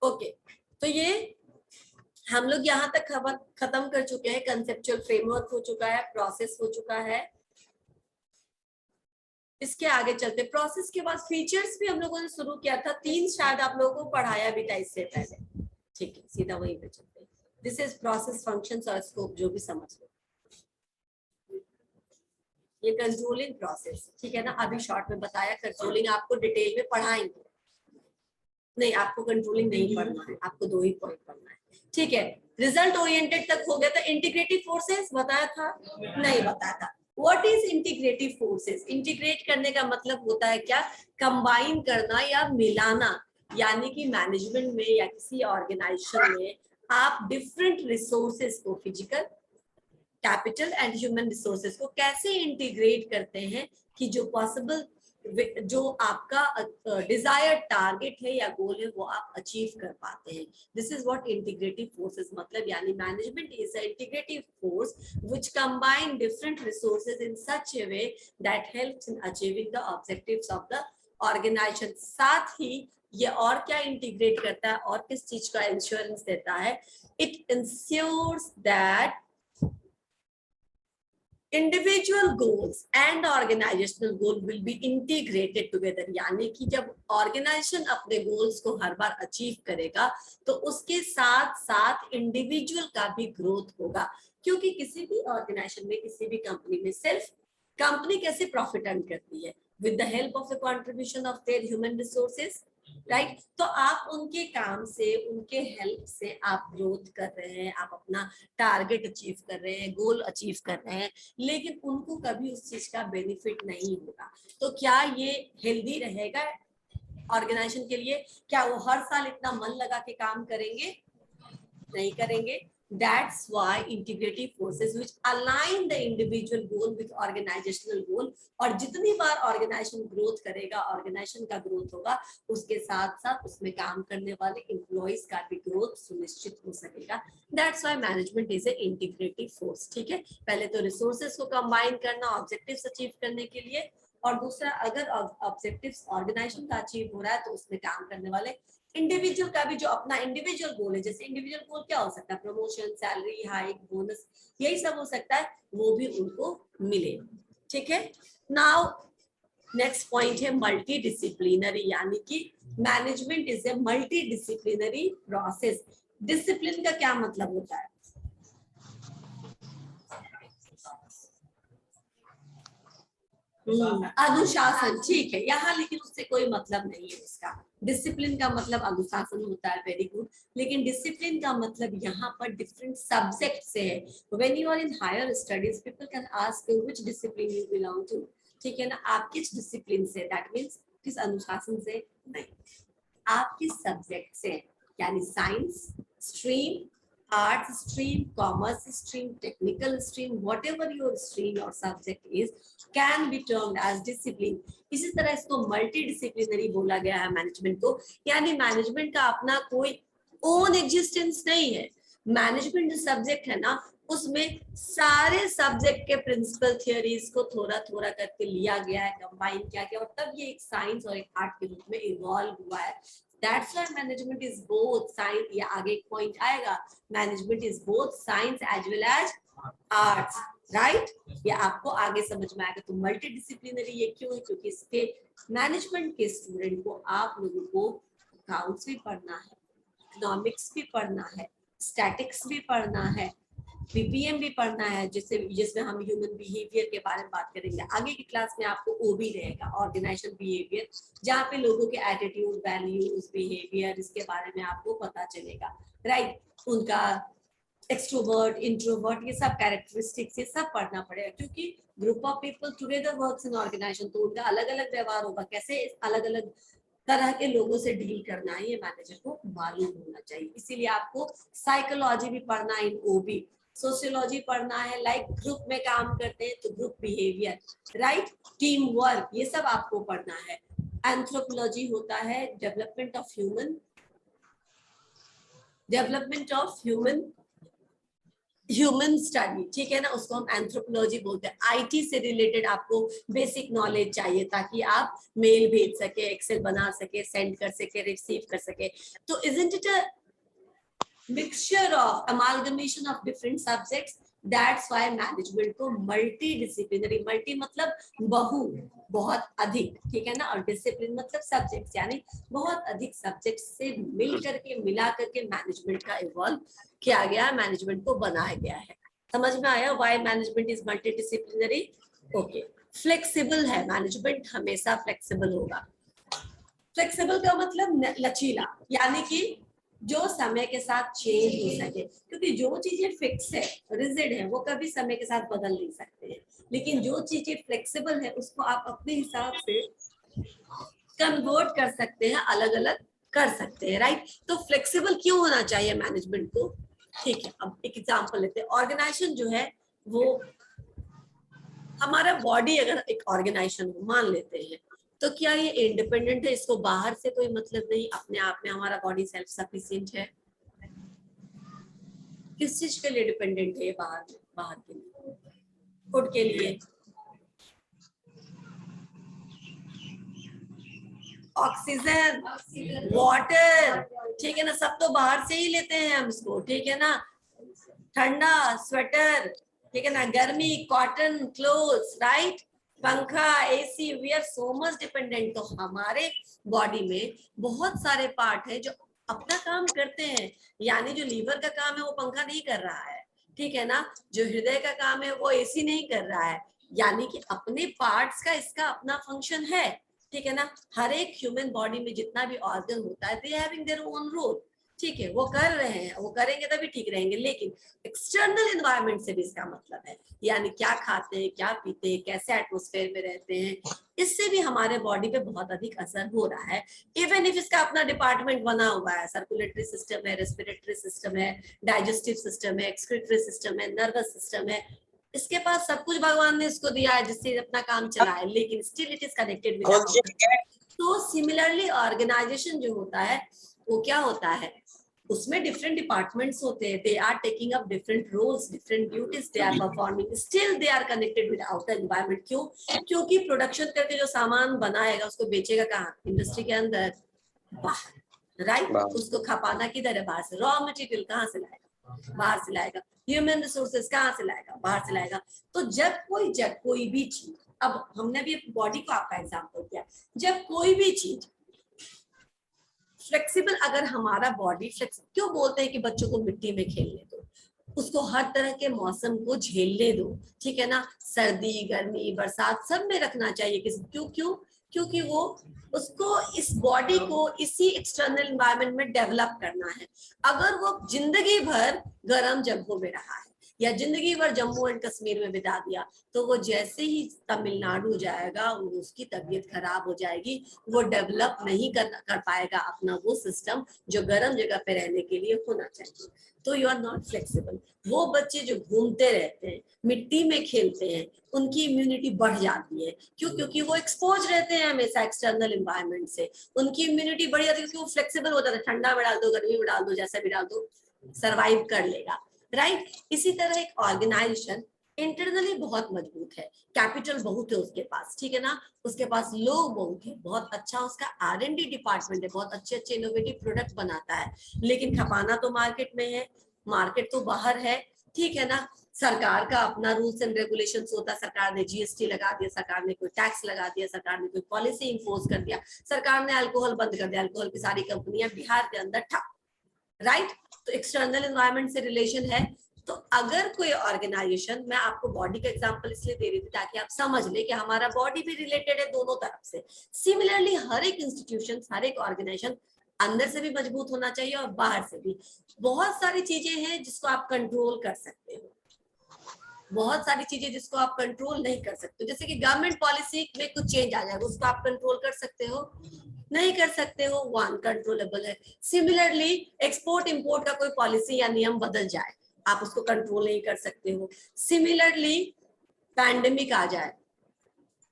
Okay, तो ये हम लोग यहाँ तक खत्म कर चुके हैं। कंसेप्चुअल फ्रेमवर्क हो चुका है, प्रोसेस हो चुका है। इसके आगे चलते, प्रोसेस के बाद फीचर्स भी हम लोगों ने शुरू किया था, 3 शायद आप लोगों को पढ़ाया भी था इससे पहले। ठीक है, सीधा वहीं पे चलते हैं। दिस इज प्रोसेस, फंक्शंस और स्कोप, जो भी समझ लो। ये कंट्रोलिंग प्रोसेस, ठीक है ना। अभी शॉर्ट में बताया, कंट्रोलिंग आपको डिटेल में पढ़ाएंगे। नहीं, आपको कंट्रोलिंग नहीं पढ़ना है, आपको 2 ही पॉइंट पढ़ना है, ठीक है। रिजल्ट ओरिएंटेड तक हो गया था। इंटीग्रेटिव फोर्सेस बताया था? नहीं बताया था। What is integrative forces? Integrate करने का मतलब होता है क्या? कंबाइन करना या मिलाना। यानी कि मैनेजमेंट में या किसी ऑर्गेनाइजेशन में आप डिफरेंट रिसोर्सेस को, physical, capital and human resources को कैसे इंटीग्रेट करते हैं कि जो पॉसिबल, जो आपका डिजायर्ड टारगेट है या गोल है वो आप अचीव कर पाते हैं। This is what integrative forces मतलब, यानी management is a integrative force which combine different resources in such a way that helps in achieving the objectives of the organisation. साथ ही ये और क्या इंटीग्रेट करता है और किस चीज का इंश्योरेंस देता है? It insures that individual goals and organizational goal will be integrated together। यानी कि जब ऑर्गेनाइजेशन अपने गोल्स को हर बार अचीव करेगा तो उसके साथ साथ इंडिविजुअल का भी ग्रोथ होगा। क्योंकि किसी भी ऑर्गेनाइजेशन में, किसी भी कंपनी में, सिर्फ कंपनी कैसे प्रॉफिट अर्न करती है? With the help of the contribution of their human resources, right. तो आप उनके काम से, उनके हेल्प से आप ग्रोथ कर रहे हैं, आप अपना टारगेट अचीव कर रहे हैं, गोल अचीव कर रहे हैं, लेकिन उनको कभी उस चीज का बेनिफिट नहीं होगा। तो क्या ये हेल्दी रहेगा ऑर्गेनाइजेशन के लिए? क्या वो हर साल इतना मन लगा के काम करेंगे? नहीं करेंगे। That's why integrative forces which align the individual goal with organizational goal, और जितनी बार ऑर्गेनाइजेशन ग्रोथ करेगा, ऑर्गेनाइजेशन का ग्रोथ होगा, उसके साथ साथ उसमें काम करने वाले एम्प्लॉइज का भी ग्रोथ सुनिश्चित हो सकेगा। That's why management is a integrative force। ठीक है, पहले तो रिसोर्सेस को कंबाइन करना ऑब्जेक्टिव्स अचीव करने के लिए, और दूसरा अगर ऑब्जेक्टिव्स ऑर्गेनाइजेशन का अचीव हो रहा है तो उसमें काम करने वाले इंडिविजुअल का भी जो अपना इंडिविजुअल गोल है। जैसे इंडिविजुअल गोल क्या हो सकता है? प्रमोशन, सैलरी हाइक, बोनस, यही सब हो सकता है, वो भी उनको मिले। ठीक है। नाउ नेक्स्ट पॉइंट है मल्टी डिसिप्लिनरी, यानी कि management is a multi disciplinary process. Discipline का क्या मतलब होता है? अनुशासन, ठीक है यहाँ, लेकिन उससे कोई मतलब नहीं है इसका। डिसिप्लिन का मतलब अनुशासन होता है, वेरी गुड। लेकिन डिसिप्लिन का मतलब यहाँ पर डिफरेंट सब्जेक्ट से है। When you are in higher studies, people can ask you which discipline you belong to. ठीक है ना, आप किस डिसिप्लिन से, दैट मीन्स किस अनुशासन से नहीं, आप किस सब्जेक्ट से, यानी science stream, arts stream, commerce stream, technical stream, whatever your stream or subject is, can be termed as discipline। इसी तरह इसको मल्टी डिसिप्लिनरी बोला गया है मैनेजमेंट को, यानी मैनेजमेंट का अपना कोई ओन एग्जिस्टेंस नहीं है। मैनेजमेंट जो सब्जेक्ट है ना, उसमें सारे सब्जेक्ट के प्रिंसिपल थियोरीज को थोड़ा थोड़ा करके लिया गया है, कंबाइन किया गया, और तब ये एक साइंस और एक आर्ट के रूप में इवॉल्व हुआ है। That's why management is both science, या आगे एक पॉइंट आएगा, management is both science as well as arts, right. ये आपको आगे समझ में आएगा। तो मल्टी डिसिप्लिनरी ये क्यों है? क्योंकि इसके मैनेजमेंट के स्टूडेंट को, आप लोगों को अकाउंट्स भी पढ़ना है, इकोनॉमिक्स भी पढ़ना है, स्टैटिक्स भी पढ़ना है, बीपीएम भी पढ़ना है, जिसमें हम ह्यूमन बिहेवियर के बारे में बात करेंगे। आगे की क्लास में आपको ओबी रहेगा, ऑर्गेनाइजेशन बिहेवियर, जहाँ पे लोगों के एटीट्यूड, वैल्यूज, बिहेवियर, इसके बारे में आपको पता चलेगा, राइट। उनका एक्सट्रोवर्ट, इंट्रोवर्ट, ये सब कैरेक्टरिस्टिक्स, ये सब पढ़ना पड़ेगा, क्योंकि group of people together works in organisation, तो उनका अलग अलग व्यवहार होगा, कैसे अलग अलग तरह के लोगों से डील करना है, ये मैनेजर को मालूम होना चाहिए। इसीलिए आपको साइकोलॉजी भी पढ़ना है इन ओबी, सोशियोलॉजी पढ़ना है, लाइक ग्रुप में काम करते हैं तो group behaviour, right, team work, ये सब आपको पढ़ना है। एंथ्रोपोलॉजी होता है development of human human study, ठीक है ना, उसको हम एंथ्रोपोलॉजी बोलते हैं। आईटी से रिलेटेड आपको बेसिक नॉलेज चाहिए ताकि आप मेल भेज सके, एक्सेल बना सके, सेंड कर सके, रिसीव कर सके। तो isn't it a mixture of amalgamation of different subjects? That's why management को मल्टी डिसिप्लिनरी, मल्टी मतलब बहु, बहुत अधिक, ठीक है ना, और डिसिप्लिन मतलब सब्जेक्ट्स, यानी बहुत अधिक सब्जेक्ट्स से मिल करके, मिला करके मैनेजमेंट का इवॉल्व किया गया है, मैनेजमेंट को बनाया गया है। समझ में आया why management is multi disciplinary? Okay. Flexible है मैनेजमेंट, हमेशा फ्लेक्सिबल होगा। फ्लेक्सिबल का मतलब लचीला, यानी कि जो समय के साथ चेंज हो सके, क्योंकि जो चीजें फिक्स है, रिजिड है, वो कभी समय के साथ बदल नहीं सकते हैं। लेकिन जो चीजें फ्लेक्सिबल है उसको आप अपने हिसाब से कन्वर्ट कर सकते हैं, अलग अलग कर सकते हैं, राइट? तो फ्लेक्सिबल क्यों होना चाहिए मैनेजमेंट को? ठीक है, अब एक एग्जांपल लेते हैं। ऑर्गेनाइजेशन जो है वो, हमारा बॉडी अगर एक ऑर्गेनाइजेशन मान लेते हैं, तो क्या ये इंडिपेंडेंट है? इसको बाहर से कोई मतलब नहीं, अपने आप में हमारा बॉडी सेल्फ सफिशिएंट है? किस चीज के लिए डिपेंडेंट है ये बाहर में? बाहर के लिए, फूड के लिए, ऑक्सीजन, वाटर, ठीक है ना, सब तो बाहर से ही लेते हैं हम इसको, ठीक है ना। ठंडा स्वेटर, ठीक है ना, गर्मी कॉटन क्लोथ्स, राइट, पंखा, AC, we are so much dependent. तो हमारे बॉडी में बहुत सारे पार्ट है जो अपना काम करते हैं, यानी जो लीवर का काम है वो पंखा नहीं कर रहा है, ठीक है ना, जो हृदय का काम है वो एसी नहीं कर रहा है, यानी कि अपने पार्ट्स का इसका अपना फंक्शन है, ठीक है ना। हर एक ह्यूमन बॉडी में जितना भी ऑर्गन होता है, they having their own role, ठीक है, वो कर रहे हैं, वो करेंगे तभी ठीक रहेंगे। लेकिन एक्सटर्नल एनवायरनमेंट से भी इसका मतलब है, यानी क्या खाते हैं, क्या पीते हैं, कैसे एटमॉस्फेयर में रहते हैं, इससे भी हमारे बॉडी पे बहुत अधिक असर हो रहा है। इवन इफ इसका अपना डिपार्टमेंट बना हुआ है, सर्कुलेटरी सिस्टम है, रेस्पिरेटरी सिस्टम है, डाइजेस्टिव सिस्टम है, एक्सक्रीटरी सिस्टम है, नर्वस सिस्टम है, इसके पास सब कुछ भगवान ने इसको दिया है जिससे अपना काम चलाए, लेकिन still it is connected with outer. तो सिमिलरली ऑर्गेनाइजेशन जो होता है वो क्या होता है, उसमें डिफरेंट डिपार्टमेंट्स होते हैं, they are taking up different roles, different duties they are performing, still they are connected with outer environment. क्यों? क्योंकि प्रोडक्शन करके जो सामान बनाएगा उसको बेचेगा कहाँ? इंडस्ट्री के अंदर, बाहर, राइट। उसको खपाना किधर है? बाहर से। रॉ मटेरियल कहाँ से लाएगा? बाहर से लाएगा। ह्यूमन रिसोर्सेज कहाँ से लाएगा? बाहर से लाएगा। तो जब कोई भी चीज, अब हमने भी बॉडी को आपका एग्जाम्पल किया, जब कोई भी चीज फ्लेक्सिबल, अगर हमारा बॉडी फ्लेक्सिबल, क्यों बोलते हैं कि बच्चों को मिट्टी में खेलने दो, उसको हर तरह के मौसम को झेलने दो, ठीक है ना, सर्दी गर्मी बरसात सब में रखना चाहिए। क्यों क्यों? क्योंकि वो, उसको इस बॉडी को इसी एक्सटर्नल एनवायरनमेंट में डेवलप करना है। अगर वो जिंदगी भर गर्म जगहों में रहा है या जिंदगी भर जम्मू एंड कश्मीर में बिता दिया, तो वो जैसे ही तमिलनाडु जाएगा उसकी तबीयत खराब हो जाएगी, वो डेवलप नहीं कर पाएगा अपना वो सिस्टम जो गर्म जगह पे रहने के लिए होना चाहिए। तो यू आर नॉट फ्लेक्सिबल। वो बच्चे जो घूमते रहते हैं, मिट्टी में खेलते हैं, उनकी इम्यूनिटी बढ़ जाती है। क्यों? क्योंकि वो एक्सपोज रहते हैं हमेशा एक्सटर्नल एनवायरनमेंट से, उनकी इम्यूनिटी बढ़ जाती है, क्योंकि वो फ्लेक्सिबल हो जाता है। ठंडा में डाल दो, गर्मी में डाल दो, जैसा भी डाल दो, सर्वाइव कर लेगा, राइट। इसी तरह एक ऑर्गेनाइजेशन इंटरनली बहुत मजबूत है, कैपिटल बहुत है उसके पास, ठीक है ना, उसके पास लोग बहुत है, बहुत अच्छा उसका R&D डिपार्टमेंट है, बहुत अच्छे अच्छे इनोवेटिव प्रोडक्ट बनाता है, लेकिन खपाना तो मार्केट में है, मार्केट तो बाहर है, ठीक है ना। सरकार का अपना रूल्स एंड रेगुलेशंस होता है, सरकार ने GST लगा दिया, सरकार ने कोई टैक्स लगा दिया, सरकार ने कोई पॉलिसी इंपोज कर दिया, सरकार ने अल्कोहल बंद कर दिया, अल्कोहल की सारी कंपनियां बिहार के अंदर ठप, राइट। तो एक्सटर्नल एनवायरनमेंट से रिलेशन है। तो अगर कोई ऑर्गेनाइजेशन, मैं आपको बॉडी का एग्जांपल इसलिए दे रही थी ताकि आप समझ ले कि हमारा बॉडी भी रिलेटेड है दोनों तरफ से। सिमिलरली हर एक इंस्टीट्यूशन, हर एक ऑर्गेनाइजेशन अंदर से भी मजबूत होना चाहिए और बाहर से भी। बहुत सारी चीजें हैं जिसको आप कंट्रोल कर सकते हो, बहुत सारी चीजें जिसको आप कंट्रोल नहीं कर सकते, जैसे कि गवर्नमेंट पॉलिसी में कुछ चेंज आ जाएगा, उसको आप कंट्रोल कर सकते हो? नहीं कर सकते हो, वो अनकंट्रोलेबल है। सिमिलरली एक्सपोर्ट इंपोर्ट का कोई पॉलिसी या नियम बदल जाए, आप उसको कंट्रोल नहीं कर सकते हो। सिमिलरली पैंडेमिक आ जाए,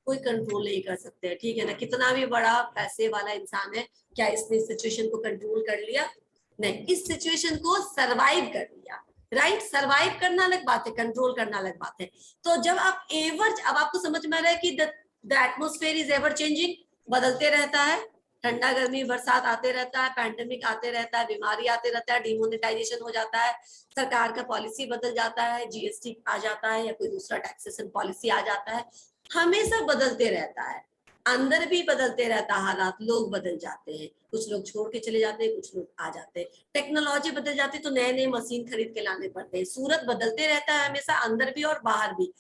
कोई कंट्रोल नहीं कर सकते हैं, ठीक है ना, कितना भी बड़ा पैसे वाला इंसान है, क्या इसने सिचुएशन को कंट्रोल कर लिया? नहीं, इस सिचुएशन को सरवाइव कर लिया, राइट। सरवाइव करना अलग बात है, कंट्रोल करना अलग बात है। तो जब आप एवर, अब आपको समझ में आ रहा है कि the atmosphere is ever changing, बदलते रहता है, ठंडा गर्मी बरसात आते रहता है, पैंडेमिक आते रहता है, बीमारी आते रहता है, डिमोनेटाइजेशन हो जाता है, सरकार का पॉलिसी बदल जाता है, जीएसटी आ जाता है या कोई दूसरा टैक्सेशन पॉलिसी आ जाता है, हमेशा बदलते रहता है। अंदर भी बदलते रहता है हालात, लोग बदल जाते हैं, कुछ लोग छोड़ के चले जाते हैं, कुछ लोग आ जाते हैं, टेक्नोलॉजी बदल जाती है तो नए नए मशीन खरीद के लाने पड़ते हैं। सूरत बदलते रहता है हमेशा, अंदर भी और बाहर भी।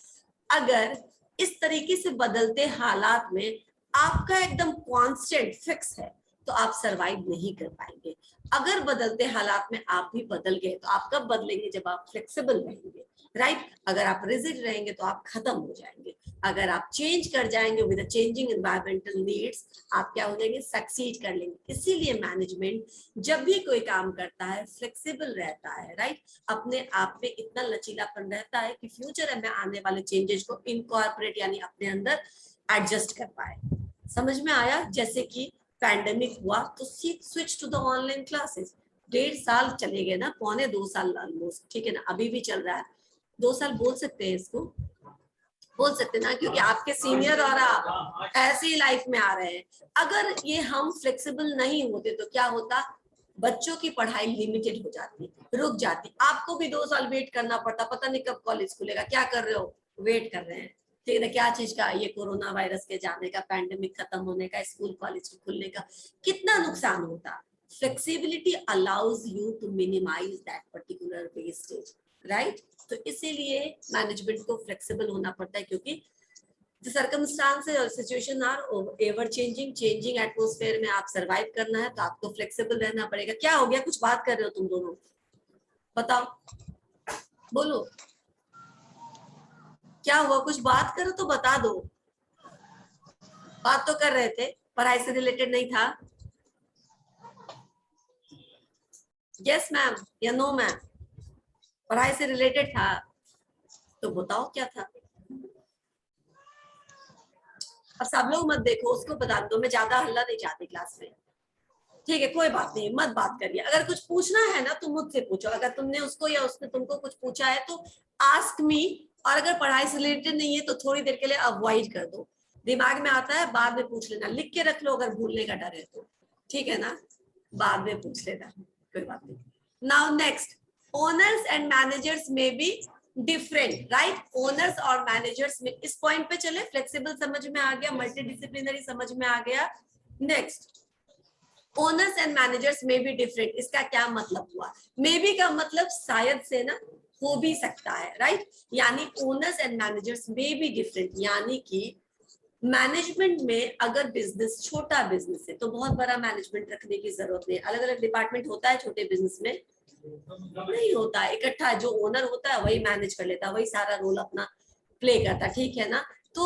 अगर इस तरीके से बदलते हालात में आपका एकदम कांस्टेंट फिक्स है तो आप सरवाइव नहीं कर पाएंगे। अगर बदलते हालात में आप भी बदल गए तो आप कब बदलेंगे? जब आप फ्लेक्सिबल रहेंगे, राइट। अगर आप रिजिड रहेंगे तो आप खत्म हो जाएंगे। अगर आप चेंज कर जाएंगे विद चेंजिंग एनवायरमेंटल नीड्स, आप क्या हो जाएंगे? सक्सीड कर लेंगे। इसीलिए मैनेजमेंट जब भी कोई काम करता है फ्लेक्सिबल रहता है, राइट। अपने आप में इतना लचीलापन रहता है कि फ्यूचर में आने वाले चेंजेस को इनकॉर्पोरेट यानी अपने अंदर एडजस्ट कर पाए। समझ में आया? जैसे कि पैंडेमिक हुआ तो switch to the online classes, 1.5 साल चले गए ना, 2.25 साल ऑलमोस्ट, ठीक है ना, अभी भी चल रहा है। 2 साल बोल सकते हैं इसको, बोल सकते ना, क्योंकि आपके सीनियर और आप ऐसे ही लाइफ में आ रहे हैं। अगर ये हम फ्लेक्सिबल नहीं होते तो क्या होता? बच्चों की पढ़ाई लिमिटेड हो जाती, रुक जाती, आपको भी 2 साल वेट करना पड़ता, पता नहीं कब कॉलेज खुलेगा। क्या कर रहे हो? वेट कर रहे हैं, ठीक है। क्या चीज का? ये कोरोना वायरस के जाने का, पैंडेमिक खत्म होने का, स्कूल कॉलेज के खुलने का, कितना नुकसान होता। Flexibility allows you to minimise that particular wastage, right. तो इसीलिए मैनेजमेंट को फ्लेक्सिबल होना पड़ता है, क्योंकि the circumstances और situation are ever changing, changing atmosphere में आप सरवाइव करना है तो आपको फ्लेक्सिबल रहना पड़ेगा। क्या हो गया? कुछ बात कर रहे हो तुम दोनों, बताओ, बोलो क्या हुआ? कुछ बात करो तो बता दो। बात तो कर रहे थे, पढ़ाई से रिलेटेड नहीं था? यस मैम या नो मैम? पढ़ाई से रिलेटेड था तो बताओ क्या था। अब सब लोग मत देखो, उसको बता दो, मैं ज्यादा हल्ला नहीं चाहती क्लास में, ठीक है? कोई बात नहीं, मत बात करिए। अगर कुछ पूछना है ना तो मुझसे पूछो, अगर तुमने उसको या उसने तुमको कुछ पूछा है तो आस्क मी। और अगर पढ़ाई से रिलेटेड नहीं है तो थोड़ी देर के लिए अवॉइड कर दो। दिमाग में आता है बाद में पूछ लेना, लिख के रख लो अगर भूलने का डर है तो, ठीक है ना, बाद में पूछ लेना, कोई बात नहीं। Now next, owners and managers में बी डिफरेंट, राइट। ओनर्स और मैनेजर्स में, इस पॉइंट पे चले, फ्लेक्सिबल समझ में आ गया, मल्टीडिसिप्लिनरी समझ में आ गया। नेक्स्ट, ओनर्स एंड मैनेजर्स में भी डिफरेंट, इसका क्या मतलब हुआ? मे बी का मतलब शायद से ना, हो भी सकता है, राइट। यानी ओनर्स एंड मैनेजर्स में भी डिफरेंट, यानी कि मैनेजमेंट में अगर बिजनेस छोटा बिजनेस है तो बहुत बड़ा मैनेजमेंट रखने की जरूरत नहीं है। अलग अलग डिपार्टमेंट होता है छोटे बिजनेस में, नहीं होता है, इकट्ठा जो ओनर होता है वही मैनेज कर लेता है, वही सारा रोल अपना प्ले करता है, ठीक है ना। तो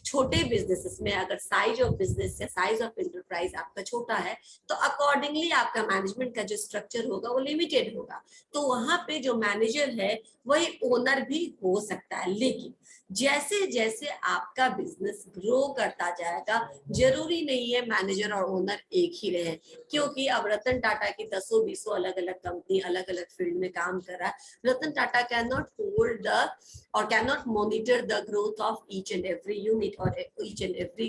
छोटे बिजनेसेस में अगर साइज ऑफ बिजनेस या साइज ऑफ एंटरप्राइज आपका छोटा है तो अकॉर्डिंगली आपका मैनेजमेंट का जो स्ट्रक्चर होगा वो लिमिटेड होगा। तो वहां पे जो मैनेजर है वही ओनर भी हो सकता है। लेकिन जैसे जैसे आपका बिजनेस ग्रो करता जाएगा, जरूरी नहीं है मैनेजर और ओनर एक ही रहे, क्योंकि अब रतन टाटा की 10-20 अलग अलग कंपनी अलग अलग फील्ड में काम कर रहा है। Ratan Tata can not hold the or cannot monitor the growth of each and every unit or each and every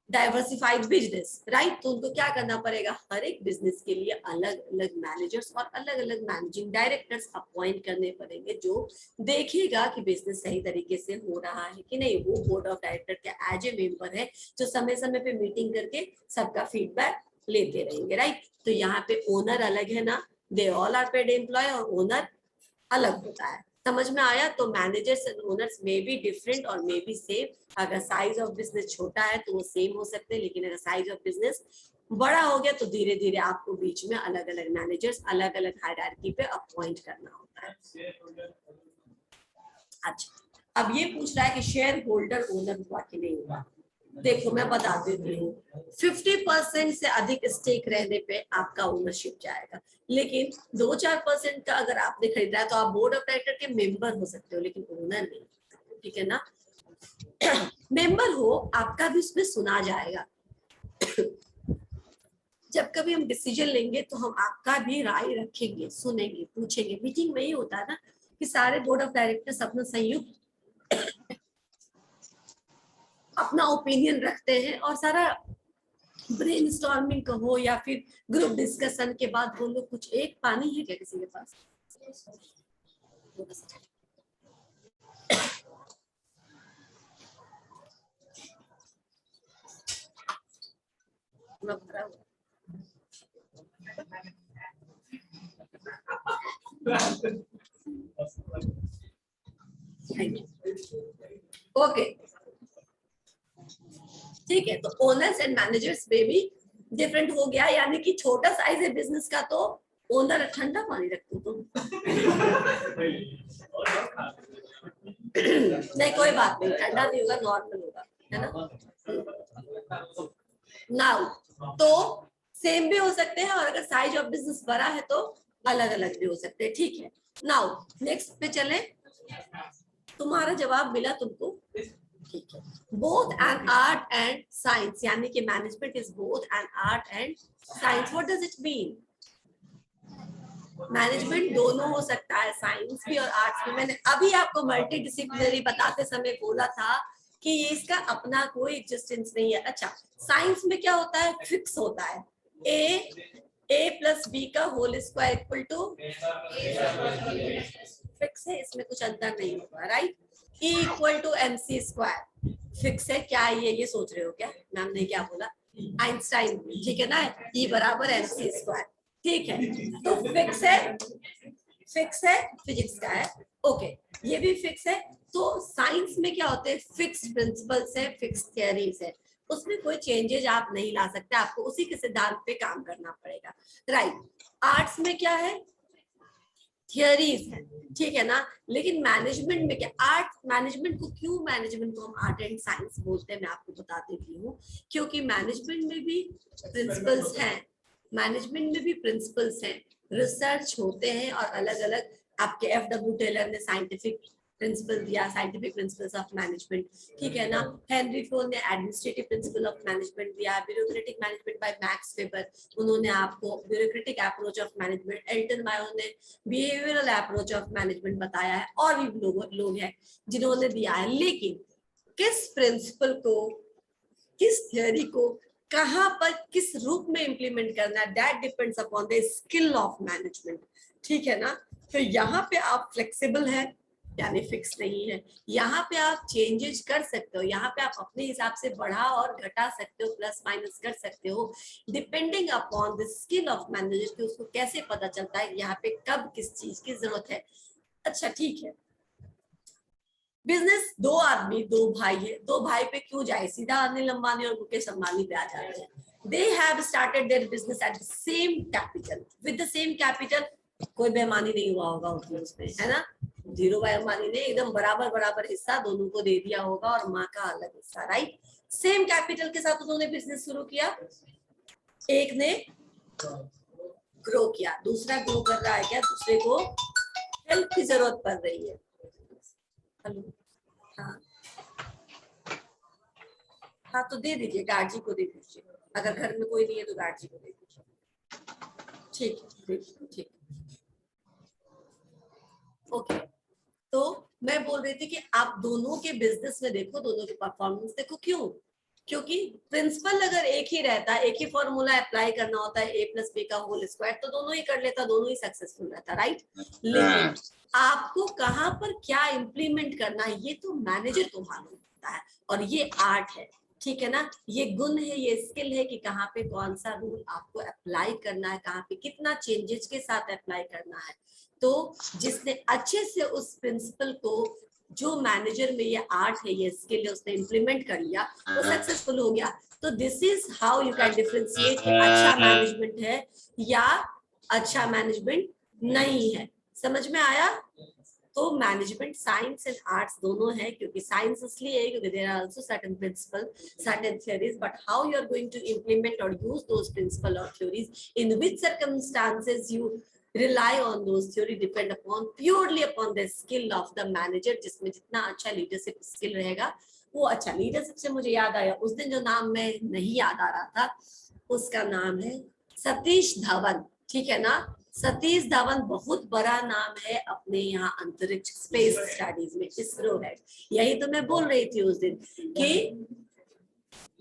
diversified business, right. तो उनको क्या करना पड़ेगा? हर एक बिजनेस के लिए अलग अलग मैनेजर्स और अलग अलग मैनेजिंग डायरेक्टर्स अपॉइंट करने पड़ेंगे, जो देखेगा कि बिजनेस सही तरीके से हो रहा है कि नहीं। वो बोर्ड ऑफ डायरेक्टर के एज ए मेंबर है जो समय समय पे मीटिंग करके सबका फीडबैक लेते रहेंगे, राइट। तो यहाँ पे ओनर अलग है ना, they all are paid employ, और ओनर अलग होता है। समझ में आया? तो मैनेजर्स एंड ओनर्स में भी डिफरेंट और मे बी सेम। अगर साइज ऑफ बिजनेस छोटा है तो वो सेम हो सकते हैं, लेकिन अगर साइज ऑफ बिजनेस बड़ा हो गया तो धीरे धीरे आपको बीच में अलग अलग मैनेजर्स अलग अलग हायरार्की पे अपॉइंट करना होता है। अच्छा, अब ये पूछ रहा है कि शेयर होल्डर ओनर हुआ कि नहीं हुआ। देखो मैं बता देती हूँ, 50% से अधिक स्टेक रहने पे आपका ओनरशिप जाएगा। लेकिन 2-4% का अगर आपने खरीदा है तो आप बोर्ड ऑफ डायरेक्टर के मेंबर हो सकते हो, लेकिन ओनर नहीं, ठीक है ना। मेंबर हो, आपका भी उसमें सुना जाएगा। जब कभी हम डिसीजन लेंगे तो हम आपका भी राय रखेंगे, सुनेंगे, पूछेंगे। मीटिंग में ही होता है ना कि सारे बोर्ड ऑफ डायरेक्टर्स अपना संयुक्त अपना ओपिनियन रखते हैं और सारा ब्रेनस्टॉर्मिंग कहो या फिर ग्रुप डिस्कशन के बाद वो लोग कुछ। एक पानी है क्या किसी के पास? ओके ठीक है, तो ओनर्स एंड मैनेजर्स में भी डिफरेंट हो गया, यानी कि छोटा साइज है बिजनेस का तो ओनर ठंडा पानी रखते तुम। नहीं कोई बात नहीं, ठंडा नहीं होगा, नॉर्मल होगा, है ना। नाउ तो सेम भी हो सकते हैं, और अगर साइज ऑफ बिजनेस बड़ा है तो अलग अलग भी हो सकते हैं, ठीक है। नाउ नेक्स्ट पे चले, तुम्हारा जवाब मिला तुमको, ठीक है। Both an art and science, यानी कि management is both an art and science. What does it mean? Management दोनों हो सकता है, साइंस भी और आर्ट्स भी। मैंने अभी आपको मल्टी डिसिप्लिनरी बताते समय बोला था कि ये इसका अपना कोई एग्जिस्टेंस नहीं है। अच्छा, साइंस में क्या होता है? फिक्स होता है, ए प्लस बी का whole square equal to fix है, इसमें कुछ अंतर नहीं होगा, राइट। E equal to M C square fix है। क्या ये सोच रहे हो क्या मैम ने क्या बोला? आइंस्टाइन, ठीक है ना, E बराबर एम सी स्क्वायर, ठीक है। तो फिक्स है फिजिक्स का है, ओके, ये भी फिक्स है। तो साइंस में क्या होते हैं? फिक्स प्रिंसिपल्स है, फिक्स थियरीज है, उसमें कोई चेंजेस आप नहीं ला सकते, आपको उसी के सिद्धांत पे काम करना पड़ेगा, राइट। आर्ट्स में क्या है? थियरीज है, ठीक है ना। लेकिन मैनेजमेंट में क्या? आर्ट मैनेजमेंट को क्यों, मैनेजमेंट को हम आर्ट एंड साइंस बोलते हैं, मैं आपको बता देती हूँ। क्योंकि मैनेजमेंट में भी प्रिंसिपल्स हैं, मैनेजमेंट में भी प्रिंसिपल्स हैं, रिसर्च होते हैं, और अलग अलग आपके एफ.डब्ल्यू. टेलर ने साइंटिफिक प्रिंसिपल दिया, साइंटिफिक प्रिंसिपल्स ऑफ मैनेजमेंट, ठीक है ना। हेनरी फोर्ड ने एडमिनिस्ट्रेटिव प्रिंसिपल ऑफ मैनेजमेंट दिया, bureaucratic management by Max Weber, उन्होंने आपको bureaucratic approach of management, Elton Mayo ने बिहेवियरल अप्रोच ऑफ मैनेजमेंट बताया है, और भी लोग हैं जिन्होंने दिया है। लेकिन किस प्रिंसिपल को, किस थियोरी को कहां पर किस रूप में इंप्लीमेंट करना है, that depends upon the skill of management, ठीक है ना। तो यहाँ पे आप फ्लेक्सिबल है, यानी फिक्स नहीं है। यहाँ पे आप चेंजेस कर सकते हो, यहाँ पे आप अपने हिसाब से बढ़ा और घटा सकते हो, प्लस माइनस कर सकते हो, depending upon the skill of manager, कि उसको कैसे पता चलता है यहाँ पे कब किस चीज की जरूरत है। अच्छा ठीक है, बिजनेस दो आदमी, दो भाई है, दो भाई पे क्यों जाए, सीधा अनिल अंबानी और मुकेश अंबानी पे आ जाते हैं। They have started their business at the same capital, with the same capital, कोई बेईमानी नहीं हुआ होगा उसमें, है ना। धीरू भाई अंबानी ने एकदम बराबर बराबर हिस्सा दोनों को दे दिया होगा, और माँ का अलग हिस्सा, राइट। सेम कैपिटल के साथ उन्होंने बिजनेस शुरू किया, एक ने ग्रो किया, दूसरा ग्रो कर रहा है क्या, दूसरे को हेल्प की जरूरत पड़ रही है। हेलो, हाँ हाँ, तो दे दीजिए, गार्ड जी को दे दीजिए, अगर घर में कोई नहीं है तो गार्ड जी को दे दीजिए, ठीक है, ठीक। ओके, तो मैं बोल रही थी कि आप दोनों के बिजनेस में देखो, दोनों के परफॉर्मेंस देखो, क्यों? क्योंकि प्रिंसिपल अगर एक ही रहता है, एक ही फॉर्मूला अप्लाई करना होता है, ए प्लस बी का होल स्क्वायर, तो दोनों ही कर लेता, दोनों ही सक्सेसफुल रहता, राइट। लेकिन आपको कहाँ पर क्या इंप्लीमेंट करना है, ये तो मैनेजर को मालूम होता है, और ये आर्ट है, ठीक है ना। ये गुण है, ये स्किल है कि कहाँ पे कौन सा रूल आपको अप्लाई करना है, कहाँ पे कितना चेंजेस के साथ अप्लाई करना है। तो जिसने अच्छे से उस प्रिंसिपल को, जो मैनेजर में ये आर्ट है, ये स्किल है, उसने इम्प्लीमेंट कर लिया, वो सक्सेसफुल हो गया। तो this is how you can differentiate कि अच्छा मैनेजमेंट है या अच्छा मैनेजमेंट नहीं है। समझ में आया? तो मैनेजमेंट साइंस एंड आर्ट्स दोनों है, क्योंकि साइंस इसलिए है क्योंकि there are also certain principle, certain theories, but how you are going to implement और यूज दोस प्रिंसिपल और theories, in which circumstances you rely on those theory depend upon purely upon the skill of the manager, जिसमें जितना अच्छा leadership skill रहेगा वो अच्छा। Leadership से मुझे याद आया, उस दिन जो नाम मैं नहीं याद आ रहा था, उसका नाम है सतीश धवन, ठीक है ना। सतीश धवन बहुत बड़ा नाम है अपने यहाँ अंतरिक्ष स्पेस स्टडीज में, इसरो है। यही तो मैं बोल रही थी उस दिन कि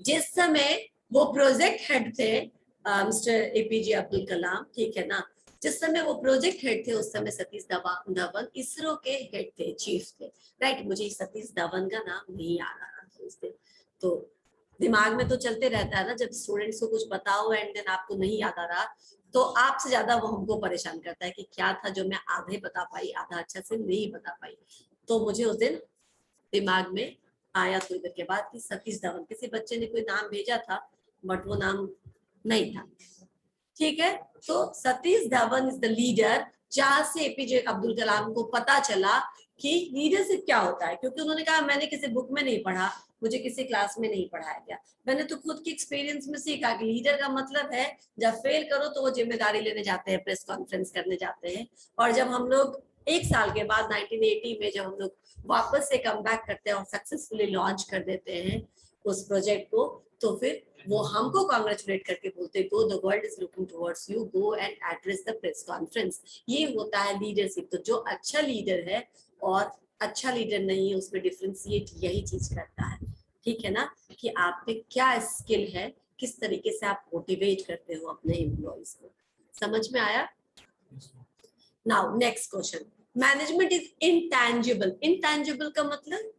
जिस समय वो प्रोजेक्ट हेड थे मिस्टर एपीजे अब्दुल कलाम, ठीक है ना, जिस समय वो प्रोजेक्ट हेड थे उस समय सतीश धवन इसरो के हेड थे, चीफ थे, राइट। मुझे सतीश धवन का नाम नहीं याद आ रहा था उस दिन, तो दिमाग में तो चलते रहता है ना, जब स्टूडेंट्स को कुछ बताओ एंड देन आपको नहीं याद आ रहा, तो आपसे ज्यादा वो हमको परेशान करता है कि क्या था जो मैं आधे बता पाई, आधा अच्छा से नहीं बता पाई। तो मुझे उस दिन दिमाग में आया थोड़ी देर के बाद कि सतीश धवन, किसी बच्चे ने कोई नाम भेजा था बट वो नाम नहीं था, ठीक है। तो Satish Dhawan is the leader, जहां से एपीजे अब्दुल कलाम को पता चला कि लीडरशिप क्या होता है, क्योंकि उन्होंने कहा मैंने किसी बुक में नहीं पढ़ा, मुझे किसी क्लास में नहीं पढ़ाया गया, मैंने तो खुद की एक्सपीरियंस में सीखा कि लीडर का मतलब है जब फेल करो तो वो जिम्मेदारी लेने जाते हैं, प्रेस कॉन्फ्रेंस करने जाते हैं। और जब हम लोग एक साल के बाद 1980 में जब हम लोग वापस से कम बैक करते हैं और सक्सेसफुली लॉन्च कर देते हैं उस प्रोजेक्ट को, तो फिर वो हमको कांग्रेचुलेट करके बोलते go the world is looking towards you, go and address the press conference. ये होता है लीडरशिप। तो जो अच्छा लीडर है और अच्छा लीडर नहीं है उसमें डिफरेंशिएट यही चीज करता है, ठीक है ना, कि आप में क्या स्किल है, किस तरीके से आप मोटिवेट करते हो अपने एम्प्लॉइज को। समझ में आया? Now next question, management is intangible. Intangible का मतलब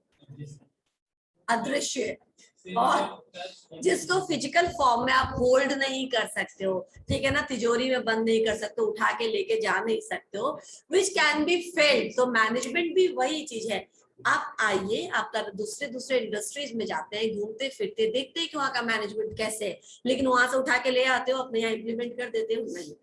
अदृश्य, और जिसको फिजिकल फॉर्म में आप होल्ड नहीं कर सकते हो, ठीक है ना, तिजोरी में बंद नहीं कर सकते, उठा के लेके जा नहीं सकते हो, विच कैन बी फेल्ड। तो मैनेजमेंट भी वही चीज है। आप आइए, आप दूसरे दूसरे इंडस्ट्रीज में जाते हैं, घूमते फिरते, देखते हैं कि वहां का मैनेजमेंट कैसे है, लेकिन वहां से उठा के ले आते हो, अपने यहाँ इम्प्लीमेंट कर देते हो? नहीं,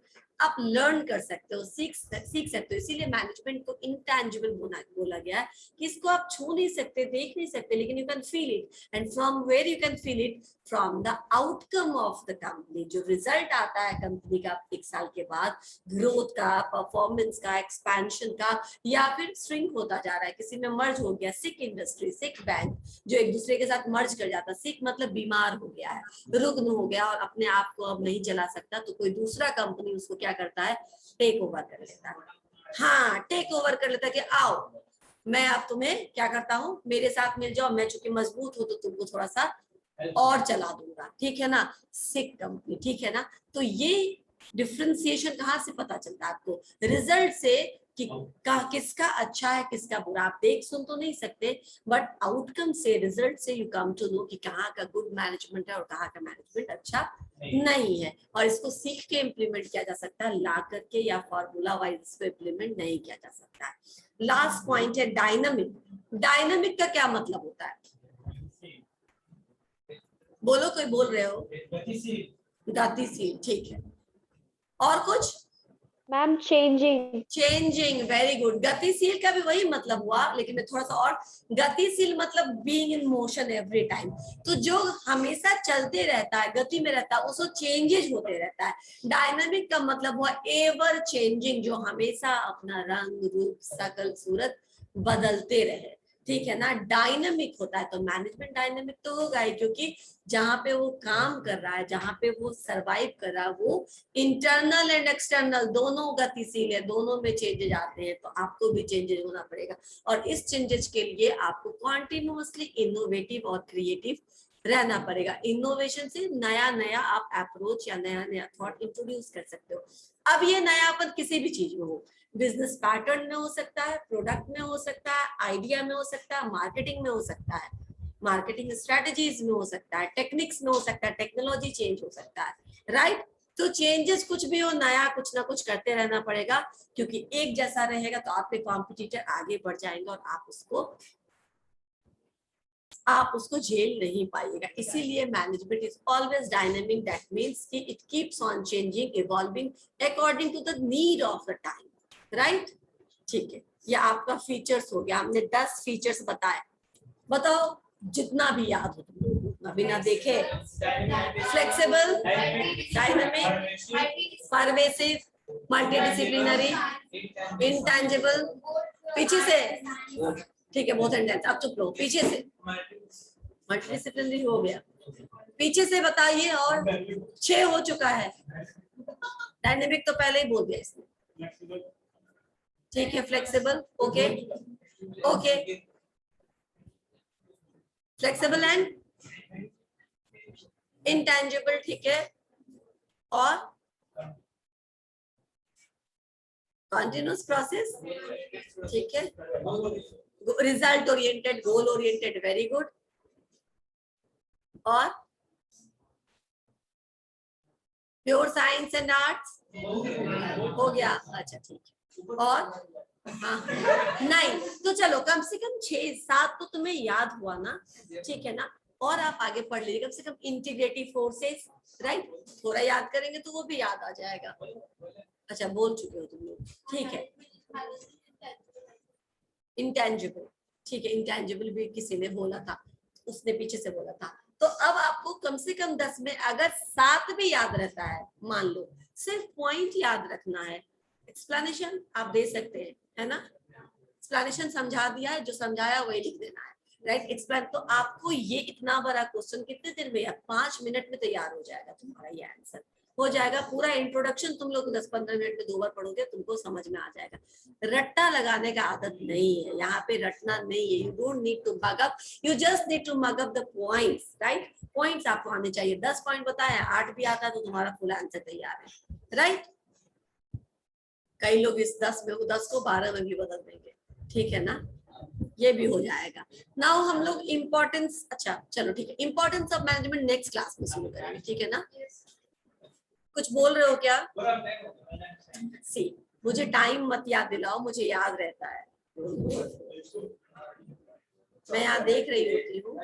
आप लर्न कर सकते हो, सीख सकते हो। इसीलिए मैनेजमेंट को इंटैंजिबल बोला गया है कि इसको आप छू नहीं सकते, देख नहीं सकते, लेकिन you can feel it. And from where you can feel it? From the outcome of the company. जो रिजल्ट आता है कंपनी का एक साल के बाद, ग्रोथ का, परफॉर्मेंस का, एक्सपेंशन का, या फिर श्रिंक होता जा रहा है, किसी में मर्ज हो गया, सिक इंडस्ट्री, सिक बैंक, जो एक दूसरे के साथ मर्ज कर जाता, सिक मतलब बीमार हो गया है, रुग्ण हो गया और अपने आप को अब नहीं चला सकता, तो कोई दूसरा कंपनी उसको क्या करता है? टेक ओवर कर लेता है। हाँ, टेक ओवर कर लेता है कि आओ मैं अब तुम्हें क्या करता हूँ, मेरे साथ मिल जाओ, मैं चूंकि मजबूत हूं तो तुमको थोड़ा सा और चला दूंगा, ठीक है ना, सिक कंपनी, ठीक है ना। तो ये डिफरेंशिएशन कहाँ से पता चलता है आपको? रिजल्ट से, कि किसका अच्छा है किसका बुरा। आप देख सुन तो नहीं सकते, बट आउटकम से, रिजल्ट से यू कम टू नो कि कहाँ का गुड मैनेजमेंट है और कहाँ का मैनेजमेंट अच्छा नहीं है। और इसको सीख के इम्प्लीमेंट किया जा सकता है, ला करके या फॉर्मूला वाइज इसको इम्प्लीमेंट नहीं किया जा सकता है। लास्ट पॉइंट है डायनामिक। डायनामिक का क्या मतलब होता है? बोलो, कोई बोल रहे हो? गतिशील, ठीक है। और कुछ? Ma'am changing. Changing, very good. गतिशील का भी वही मतलब हुआ, लेकिन मैं थोड़ा सा और, गतिशील मतलब being in motion every time. तो जो हमेशा चलते रहता है, गति में रहता है, उसको चेंजेस होते रहता है। डायनामिक का मतलब हुआ एवर चेंजिंग, जो हमेशा अपना रंग रूप शकल सूरत बदलते रहे, ठीक है ना, डायनामिक होता है। तो मैनेजमेंट डायनामिक तो होगा ही, क्योंकि जहां पे वो काम कर रहा है, जहां पे वो सरवाइव कर रहा है, वो इंटरनल एंड एक्सटर्नल दोनों गतिशील है, दोनों में चेंजेस आते हैं, तो आपको भी चेंजेस होना पड़ेगा। और इस चेंजेस के लिए आपको कॉन्टिन्यूअसली इनोवेटिव और क्रिएटिव रहना पड़ेगा। इनोवेशन से नया नया आप अप्रोच या नया नया थॉट इंट्रोड्यूस कर सकते हो। अब ये नयापन किसी भी चीज में हो, बिजनेस पैटर्न में हो सकता है, प्रोडक्ट में हो सकता है, आइडिया में हो सकता है, मार्केटिंग में हो सकता है, मार्केटिंग स्ट्रेटजीज में हो सकता है, टेक्निक्स में हो सकता है, टेक्नोलॉजी चेंज हो सकता है, राइट। तो चेंजेस कुछ भी हो, नया कुछ ना कुछ करते रहना पड़ेगा, क्योंकि एक जैसा रहेगा तो आपके कॉम्पिटिटर आगे बढ़ जाएंगे और आप उसको झेल नहीं पाइएगा। इसीलिए management is always dynamic, that means कि it keeps on changing, evolving according to the need of the time, right. ठीक है, ये आपका फीचर्स हो गया। हमने 10 फीचर्स बताए, बताओ जितना भी याद हो तुमको, बिना देखे। Flexible, dynamic, pervasive, multidisciplinary, intangible. पीछे से, ठीक है, बहुत इंटेंस। अब चुप लो, पीछे से। मल्टीडिसिप्लिनरी हो गया, पीछे से बताइए। और 6 हो चुका है। डायनेमिक तो पहले ही बोल दिया इसने, ठीक है, flexible, okay okay, flexible and intangible, ठीक है, और कंटिन्यूअस प्रोसेस, ठीक है, result oriented, goal oriented, very good, और प्योर साइंस एंड आर्ट्स हो गया, अच्छा ठीक है, और हाँ नहीं, तो चलो कम से कम 6-7 तो तुम्हें याद हुआ ना, ठीक है ना, और आप आगे पढ़ लीजिए कम से कम इंटीग्रेटिव फोर्सेस, राइट, थोड़ा याद करेंगे तो वो भी याद आ जाएगा। अच्छा बोल चुके हो तुम लोग, ठीक है, इंटेंजिबल, ठीक है, इंटेंजिबल भी किसी ने बोला था, उसने पीछे से बोला था। तो अब आपको कम से कम 10 में अगर 7 भी याद रहता है, मान लो सिर्फ पॉइंट याद रखना है, एक्सप्लेनेशन आप दे सकते हैं, है ना, एक्सप्लेनेशन समझा दिया है, जो समझाया वही लिख देना है, राइट, एक्सप्लेन। तो आपको ये इतना बड़ा क्वेश्चन कितने देर में, 5 मिनट में तैयार हो जाएगा तुम्हारा ये आंसर, हो जाएगा पूरा इंट्रोडक्शन, तुम लोग 10-15 मिनट में 2 बार पढ़ोगे, तुमको समझ में आ जाएगा। रट्टा लगाने का आदत नहीं है यहाँ पे, रटना नहीं है, you don't need to mug up, you just need to mug up the points, right, points आपको आने चाहिए। 10 पॉइंट बताया, 8 भी आता है तो तुम्हारा फुल आंसर तैयार है, राइट। कई लोग इस 10 में 10 को 12 में भी बदल देंगे, ठीक है ना, ये भी हो जाएगा। नाउ हम लोग इम्पोर्टेंस, अच्छा चलो ठीक है, importance of management next class में शुरू करेंगे, ठीक है ना। कुछ बोल रहे हो क्या? सी, मुझे टाइम मत याद दिलाओ, मुझे याद रहता है, मैं यहाँ देख रही होती हूँ।